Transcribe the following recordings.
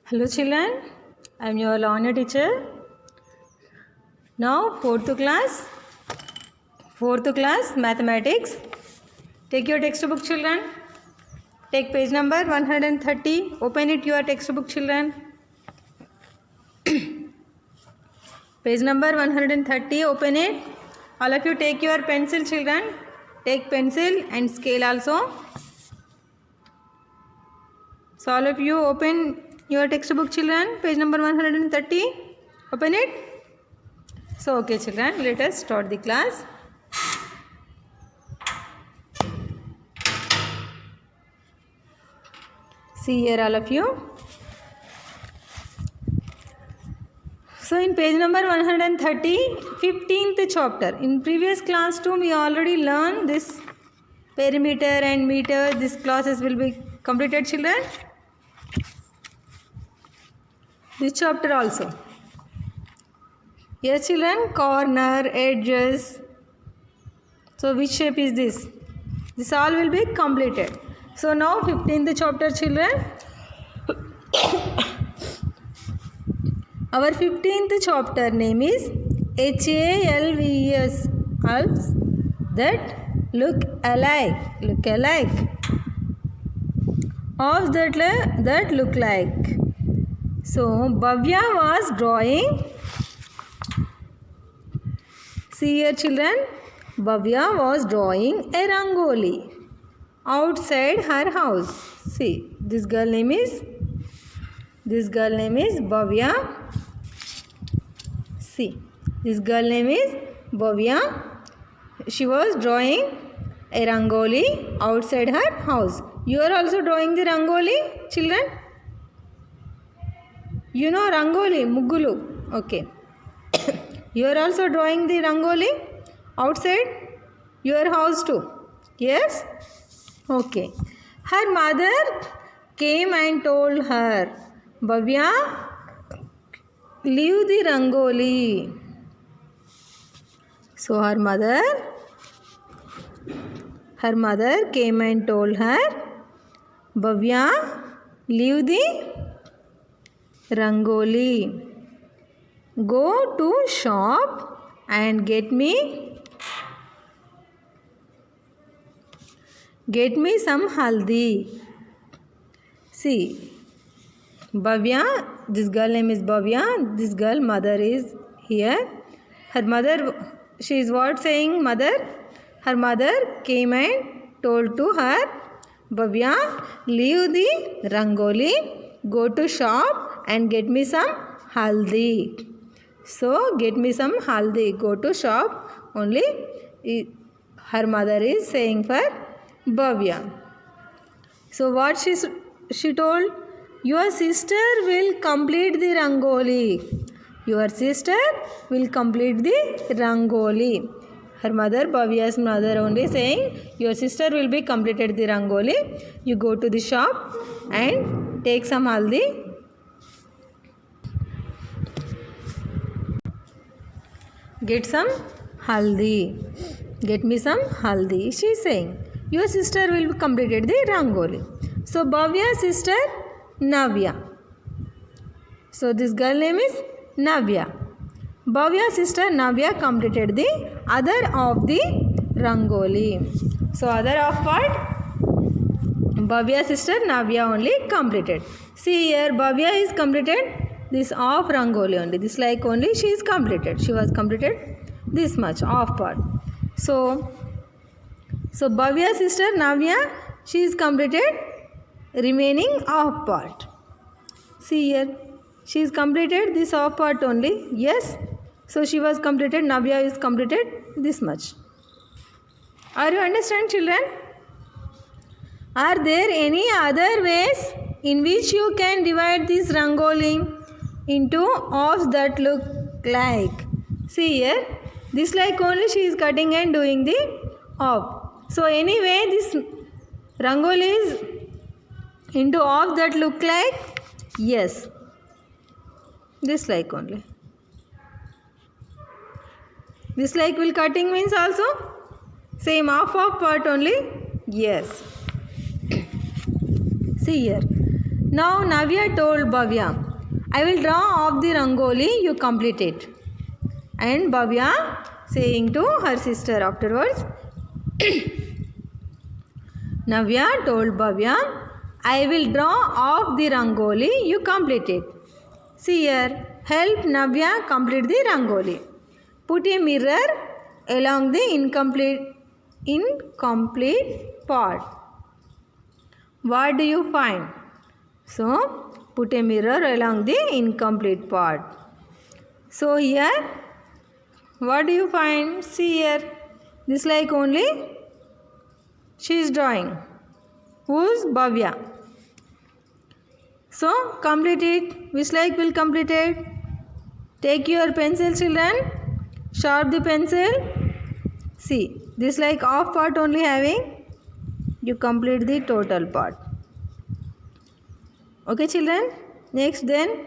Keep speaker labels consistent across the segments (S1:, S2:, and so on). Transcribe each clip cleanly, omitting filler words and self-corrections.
S1: Hello children, I am your Lavanya teacher. Now fourth class mathematics. Take your textbook children. Take page number 130. Open it your textbook children. Page number 130. Open it. All of you take your pencil children. Take pencil and scale also. So all of you open your textbook children. Page number 130. Open it. So okay children, let us start the class. See here all of you. So in page number 130, 15th chapter. In previous class too we already learned this perimeter and meter. These classes will be completed children. This chapter also. Yes children, corner, edges. So which shape is this? This all will be completed. So now 15th chapter children. Our 15th chapter name is HALVES. Halves that look alike. Look alike. Halves that look like. So Bhavya was drawing. See here children. Bhavya was drawing a rangoli outside her house. See, this girl name is Bhavya. See, this girl name is Bhavya. She was drawing a rangoli outside her house. You are also drawing the rangoli, children? You know rangoli, muggulu. Okay. You are also drawing the rangoli outside your house too. Yes? Okay. Her mother came and told her, Bhavya, leave the rangoli. So her mother came and told her, Bhavya, leave the rangoli. Go to shop and get me some haldi. See, Bhavya, this girl name is Bhavya. This girl mother is here. Her mother, she is what saying mother? Her mother came and told to her, Bhavya, leave the rangoli, go to shop and get me some haldi. So get me some haldi. Go to shop. Only her mother is saying for Bhavya. So what she told? Your sister will complete the rangoli. Your sister will complete the rangoli. Her mother, Bhavya's mother only saying, your sister will be completed the rangoli. You go to the shop and take some haldi. Get some haldi. Get me some haldi. She is saying, your sister will complete the rangoli. So Bhavya's sister Navya. So this girl name is Navya. Bhavya's sister Navya completed the other of the rangoli. So other of what? Bhavya's sister Navya only completed. See here, Bhavya is completed this off rangoli only. This like only she is completed. She was completed this much off part. So Bhavya's sister Navya, she is completed remaining off part. See here, she is completed this off part only. Yes. So she was completed. Navya is completed this much. Are you understand children? Are there any other ways in which you can divide this rangoli into offs that look like? See here, this like only she is cutting and doing the off. So anyway, this rangoli is into off that look like? Yes. This like only. This like will cutting means also same off part only? Yes. See here. Now Navya told Bhavya, I will draw off the rangoli, you complete it. And Bhavya saying to her sister afterwards, Navya told Bhavya, I will draw off the rangoli, you complete it. See here, help Navya complete the rangoli. Put a mirror along the incomplete part. What do you find? So, put a mirror along the incomplete part. So, here, what do you find? See here, this like only she is drawing. Who's Bhavya? So, complete it. Which like will complete it? Take your pencil, children. Sharp the pencil. See, this like half part only having. You complete the total part. Okay, children. Next then.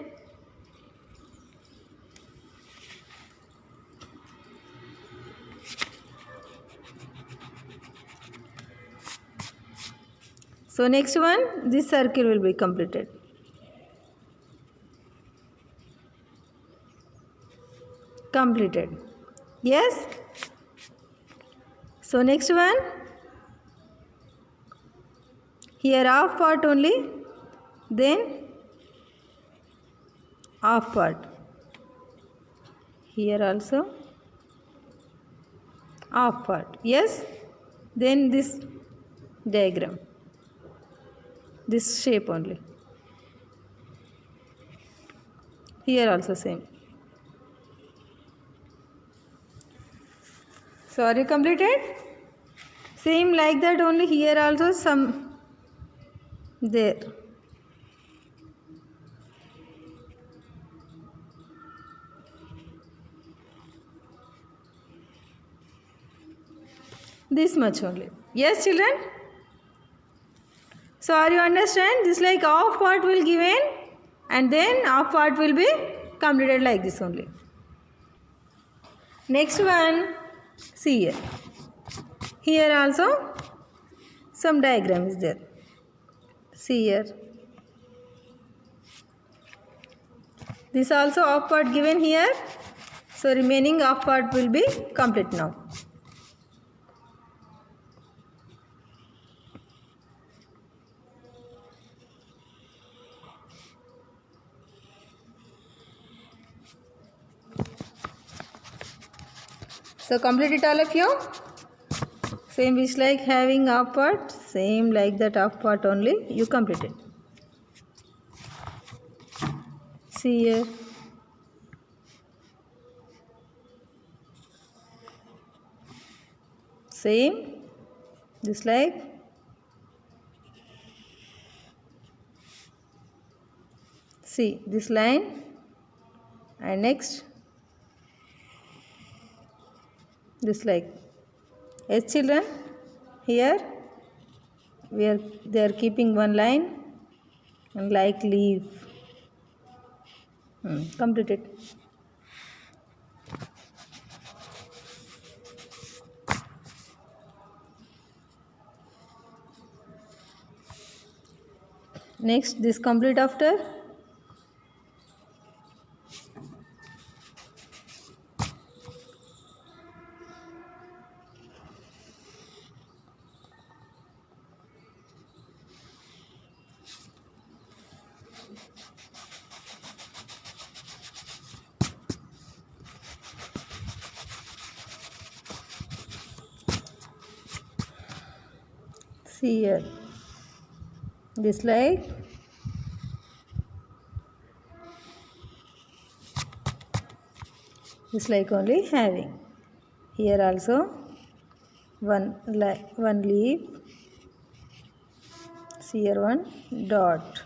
S1: So next one, this circle will be completed. Completed. Yes. So next one, here half part only, then half part. Here also half part. Yes. Then this diagram, this shape only. Here also same. So are you completed? Same like that only here also some there. This much only. Yes, children? So are you understand? This like half part will given and then half part will be completed like this only. Next one, see here. Here also some diagram is there. See here. This also half part given here. So remaining half part will be complete now. So complete it all of you. Same which like having half part, same like that half part only you complete it. See here. Same, this like. See this line and next this like. Yes, children, here they are keeping one line and like leaf. Complete it. Next, this complete after. See here, this like. This like only having. Here also one leaf. See here one dot.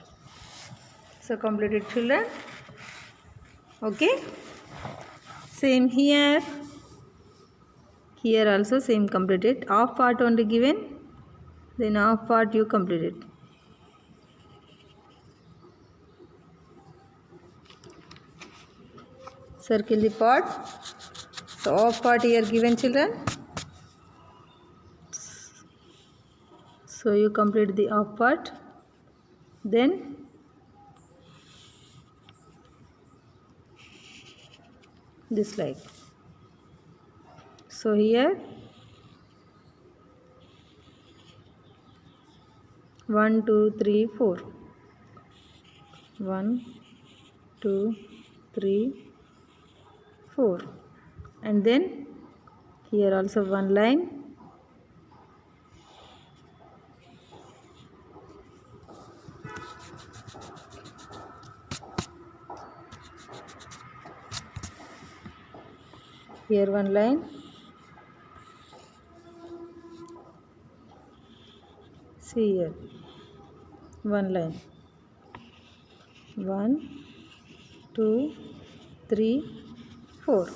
S1: So completed, children. Okay. Same here. Here also same completed. Half part only given. Then half part you completed. Circle the part. So half part here given, children. So you complete the half part. Then this like. So here 1 2 3 4, 1 2 3 4, and then here also one line. Here one line. See here one line. 1 2 3 4.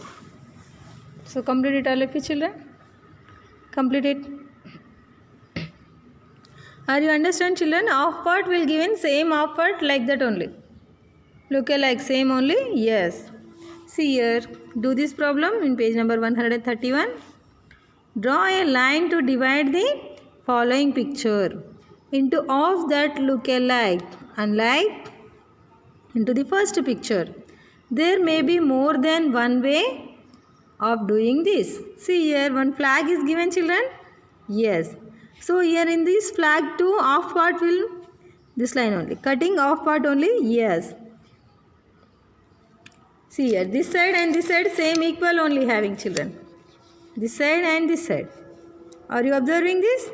S1: So complete it all of you children. Complete it. Are you understand children? Off part will give in same off part like that only. Look like same only. Yes. See here. Do this problem in page number 131. Draw a line to divide the following picture into of that look alike, unlike into the first picture. There may be more than one way of doing this. See here one flag is given children. Yes. So here in this flag too off part will this line only. Cutting off part only. Yes. See here this side and this side same equal only having children. This side and this side. Are you observing this?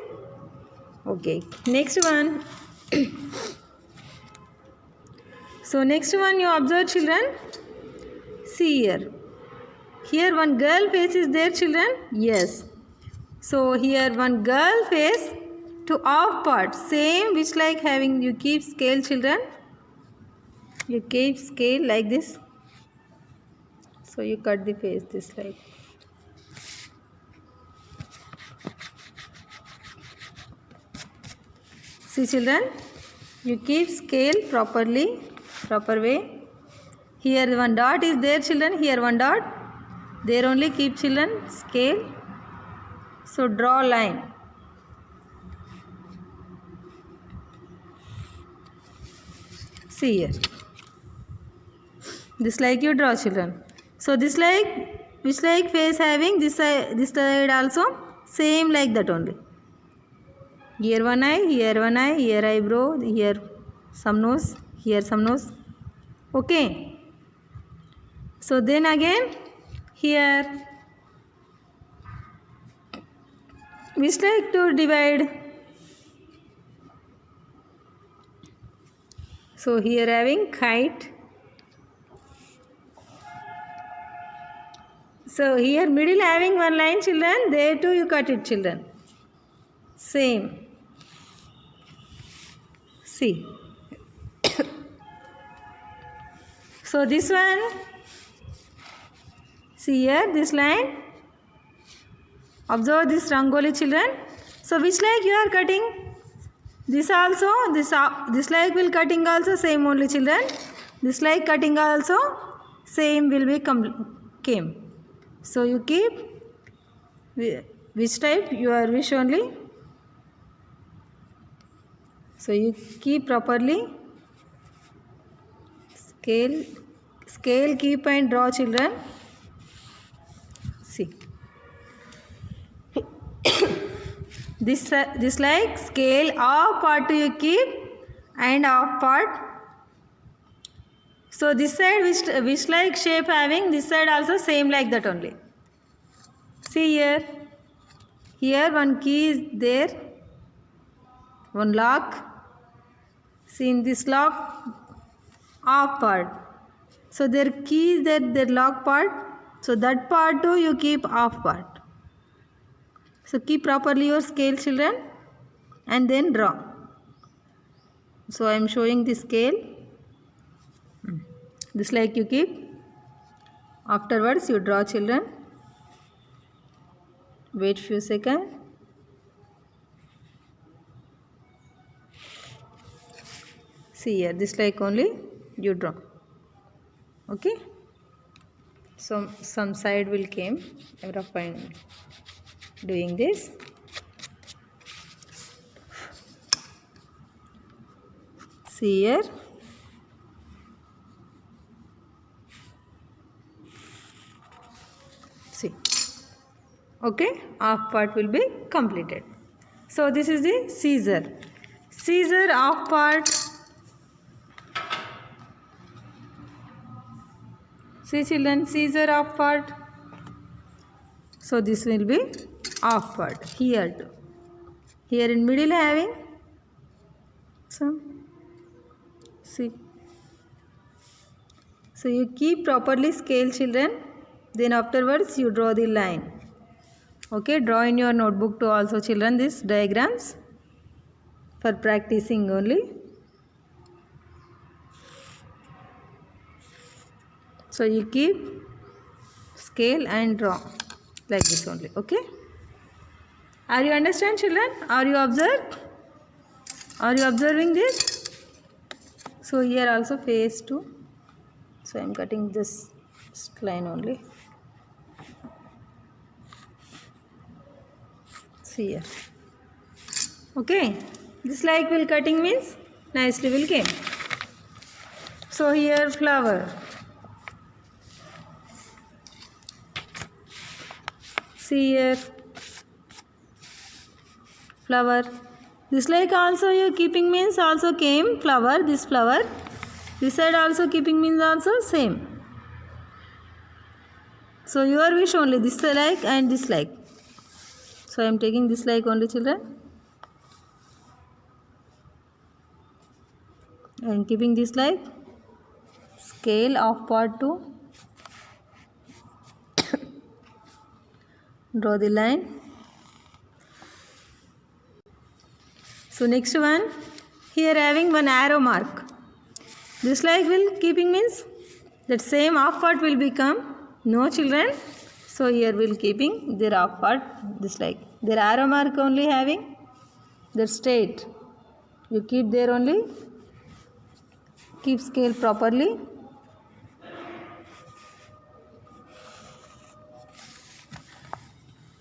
S1: Okay. Next one. So next one you observe children. See here. Here one girl face is there children. Yes. So here one girl face to off part. Same which like having you keep scale children. You keep scale like this. So you cut the face this like. See children. You keep scale properly. Proper way. Here one dot is there children. Here one dot. There only keep children scale. So draw line. See here. This like you draw children. So this like which like face having this side also same like that only. Here one eye, here eyebrow, here some nose, here some nose. Okay. So then again here which like to divide. So here having kite. So here middle having one line children. There too you cut it children. Same. See. So this one. See here this line. Observe this rangoli children. So which like you are cutting? This also. This like will cutting also same only children. This like cutting also same will be came. So you keep which type you are wish only. So you keep properly. Scale keep and draw children. See. This like scale off part you keep and off part. So this side which like shape having this side also same like that only. See here. Here one key is there. One lock. See in this lock off part. So their key is that their lock part. So that part too you keep off part. So keep properly your scale children and then draw. So I am showing the scale. This like you keep. Afterwards you draw children. Wait few seconds. See here this like only you draw. Okay. So some side will came. Doing this. See here. See. Okay, half part will be completed. So this is the scissor. Scissor half part. See children, scissor half part. So this will be half part here too. Here in middle having some. See. So you keep properly scale children. Then afterwards you draw the line. Okay, draw in your notebook to also children these diagrams for practicing only. So you keep scale and draw like this only. Okay. Are you understand children? Are you observed? Are you observing this? So here also face 2. So I am cutting this line only. See here. Okay. This like will cutting means nicely will came. So here flower. See here. Flower. This like also you keeping means also came flower. This flower. This side also keeping means also same. So your wish only this like and this like. So I am taking this like only children. I am keeping this like. Scale of part 2. Draw the line. So next one. Here having one arrow mark. This like will keeping means that same half part will become no children. So here will keeping their half part this like. Their arrow mark only having their straight. You keep there only. Keep scale properly.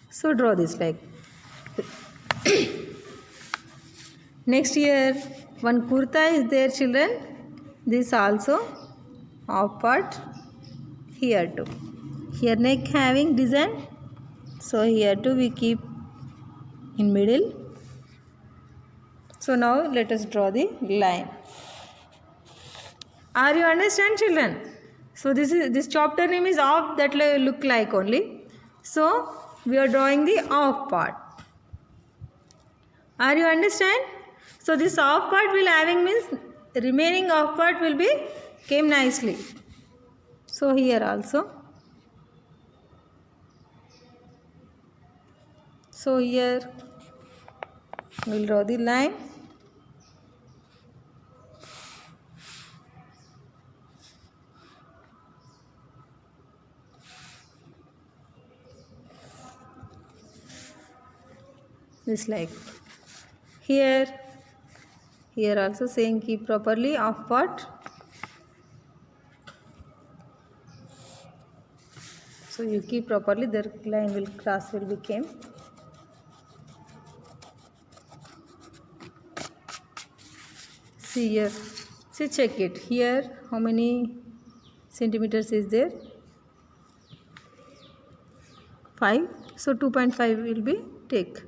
S1: So draw this like. Next here one kurta is there children. This also half part here too. Here neck having design. So here too we keep in middle. So now let us draw the line. Are you understand children? So this chapter name is off that look like only. So we are drawing the off part. Are you understand? So this off part will having means remaining off part will be came nicely. So here also. So here we will draw the line. This like. Here also saying keep properly off part. So you keep properly, the line will cross will become. See here. See check it. Here how many centimeters is there? 5. So 2.5 will be take.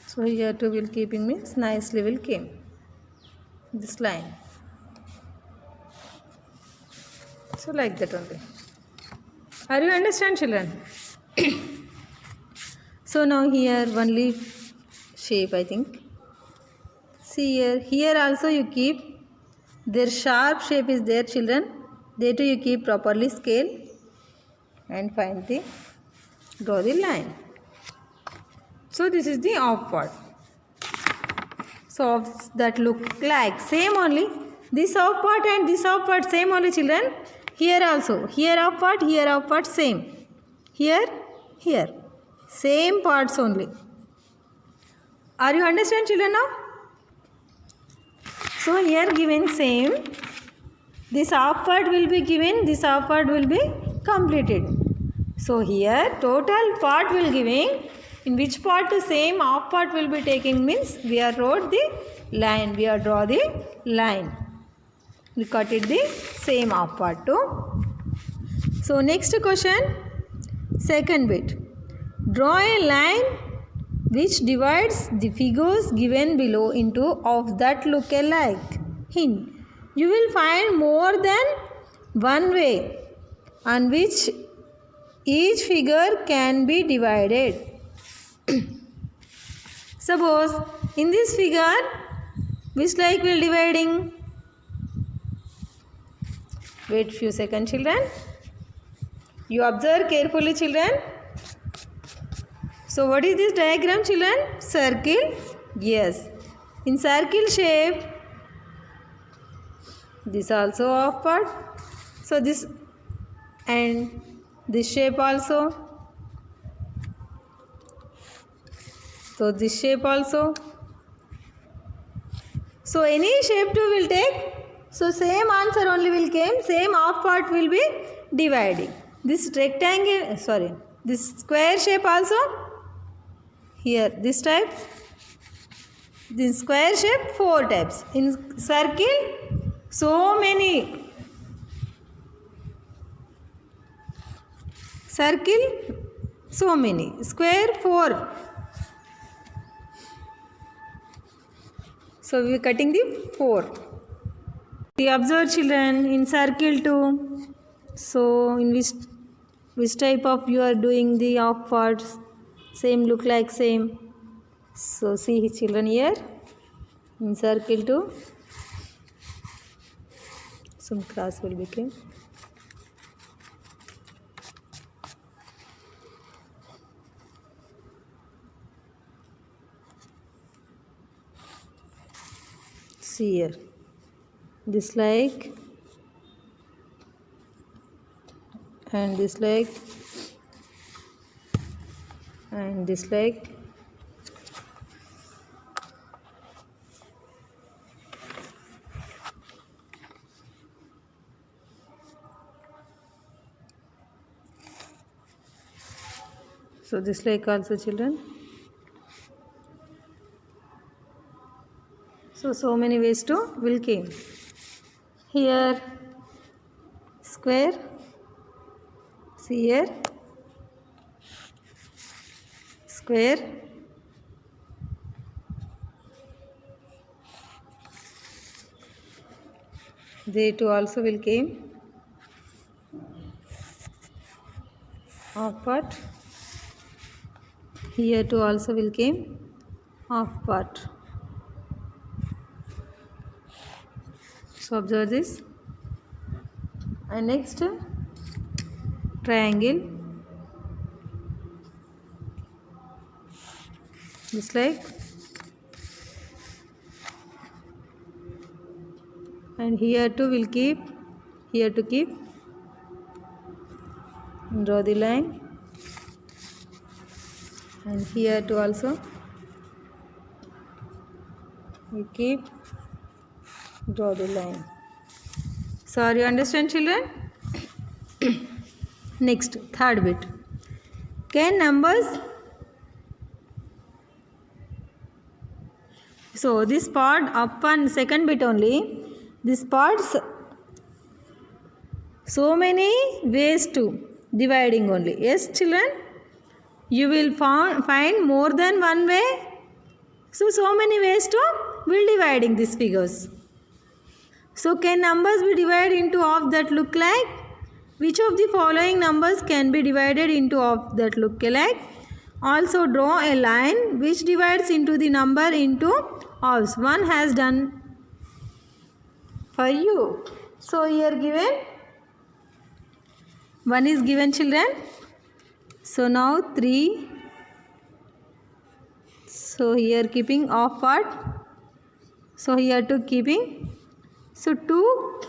S1: So here too will keeping means nicely will came. This line. So like that only. Are you understand children? So now here one leaf shape I think. See here. Here also you keep their sharp shape is there children. There too you keep properly scale and find the draw the line. So this is the off part. So that look like same only. This off part and this off part same only children. Here also. Here off part same. Here. Same parts only. Are you understand children now? So here given same. This half part will be given. This half part will be completed. So here total part will giving. In which part the same half part will be taking means we are wrote the line. We are draw the line. We cut it the same half part too. So next question. Second bit. Draw a line which divides the figures given below into of that look alike. Hint. You will find more than one way on which each figure can be divided. Suppose in this figure, which like will dividing? Wait few seconds, children. You observe carefully, children. So what is this diagram, children? Circle. Yes. In circle shape, this also off part. So this and this shape also. So this shape also. So any shape 2 will take. So same answer only will came. Same off part will be dividing. This rectangle, this square shape also. Here this type. This square shape 4 types. In circle, so many. Circle, so many. Square 4. So we are cutting the 4. We observe, children, in circle 2. So in which type of you are doing the off parts? Same look like same. So see children here in circle 2. Some cross will become. See here. This like and this like and this like. So this like also, children. So many ways to will came. Here square. See here square. They too also will came. Off part. Here too also will came. Off part. So observe this. And next triangle. This like. And here too will keep. Here to keep. Draw the line. And here too also. We keep. Draw the line. So are you understand, children? Next, third bit. Can numbers? So this part upon second bit only. This parts so many ways to dividing only. Yes, children. You will find more than one way. So many ways to will dividing these figures. So can numbers be divided into of that look like? Which of the following numbers can be divided into of that look alike? Also draw a line which divides into the number into halves. One has done for you. So here given. One is given, children. So now 3. So here keeping off part. So here to keeping. So 2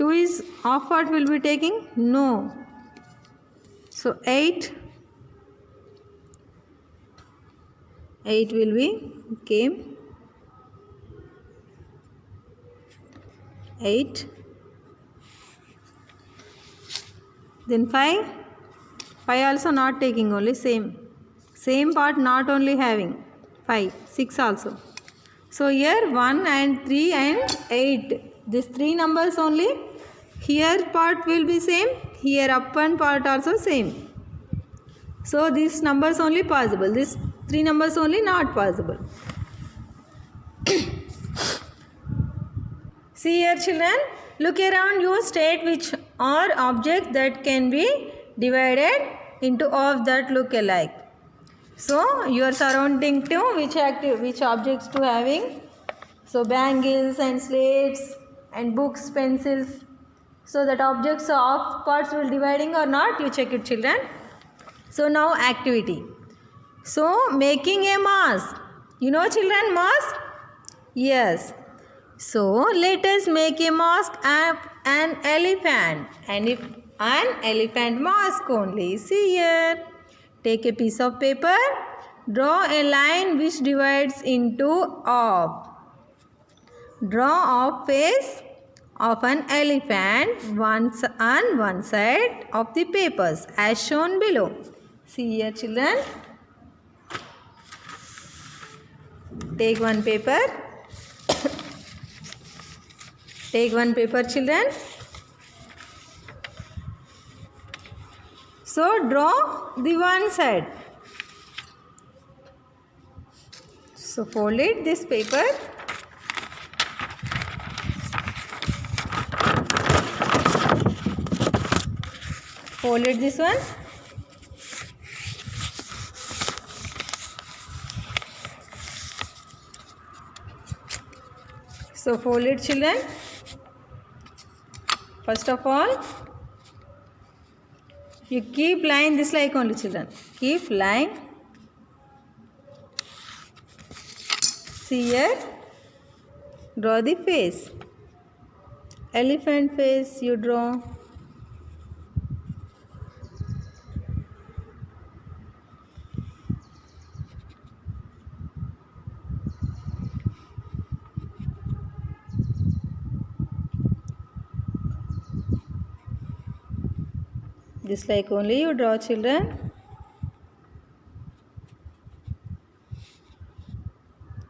S1: is off part will be taking? No. So 8 will be came 8. Then 5 also not taking, only same part not only having 5, 6 also. So here 1 and 3 and 8, these 3 numbers only. Here part will be same, here upper part also same. So these numbers only possible. These 3 numbers only not possible. See here children, look around you, state which are objects that can be divided into of that look alike. So your surrounding to which objects to having? So bangles and slates and books, pencils. So that objects of parts will dividing or not? You check it children. So now activity. So making a mask. You know children mask? Yes. So let us make a mask of an elephant. And if an elephant mask only. See here. Take a piece of paper. Draw a line which divides into off. Draw a face of an elephant on one side of the papers as shown below. See here children. Take one paper. Take one paper children. So draw the one side. So fold it this paper. Fold it this one. So fold it children. First of all, you keep lying this like only children. Keep lying. See here. Draw the face. Elephant face you draw. Just like only you draw children.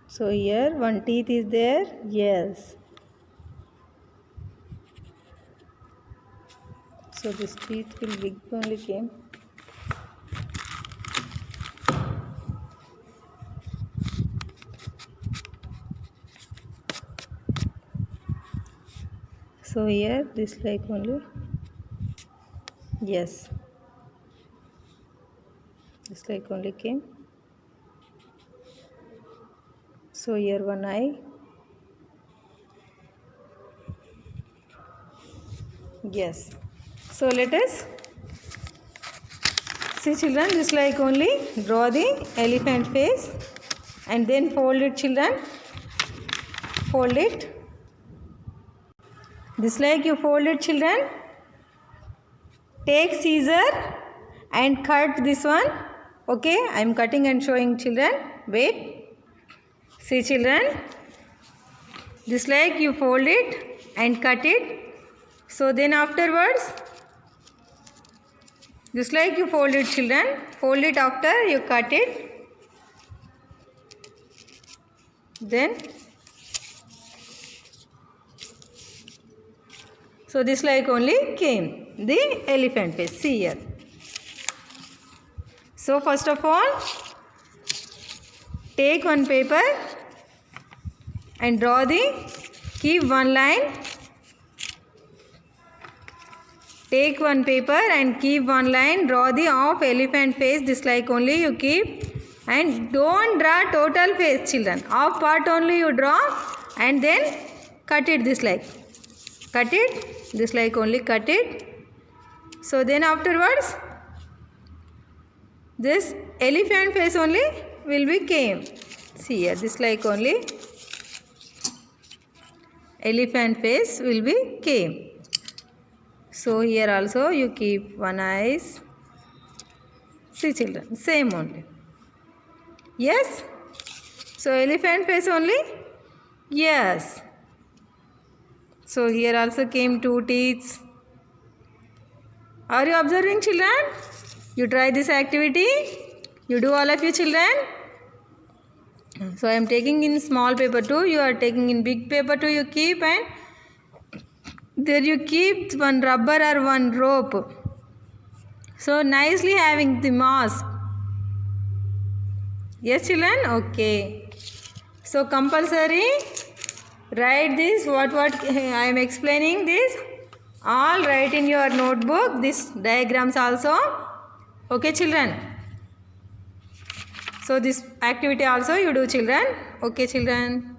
S1: So here one teeth is there. Yes. So this teeth will big only came. So here this like only. Yes. This like only came. So here one eye. Yes. So let us see children, this like only draw the elephant face and then fold it children. Fold it. This like you fold it children. Take scissor and cut this one. Okay, I am cutting and showing children. Wait. See children. This like you fold it and cut it. So then afterwards, just like you fold it children. Fold it after you cut it. Then. So this like only came. The elephant face. See here. So first of all, take one paper and draw keep one line. Take one paper and keep one line. Draw the of elephant face. This like only you keep. And don't draw total face children. Of part only you draw and then cut it this like. Cut it. This like only cut it. So then afterwards, this elephant face only will be came. See here, this like only elephant face will be came. So here also you keep one eyes. See children, same only. Yes. So elephant face only. Yes. So here also came two teeth. Are you observing children? You try this activity. You do all of you children. So I am taking in small paper too. You are taking in big paper too. You keep and there you keep one rubber or one rope. So nicely having the mask. Yes, children? Okay. So compulsory write this what I am explaining this. All write in your notebook. This diagrams also. Okay, children. So this activity also you do, children. Okay, children.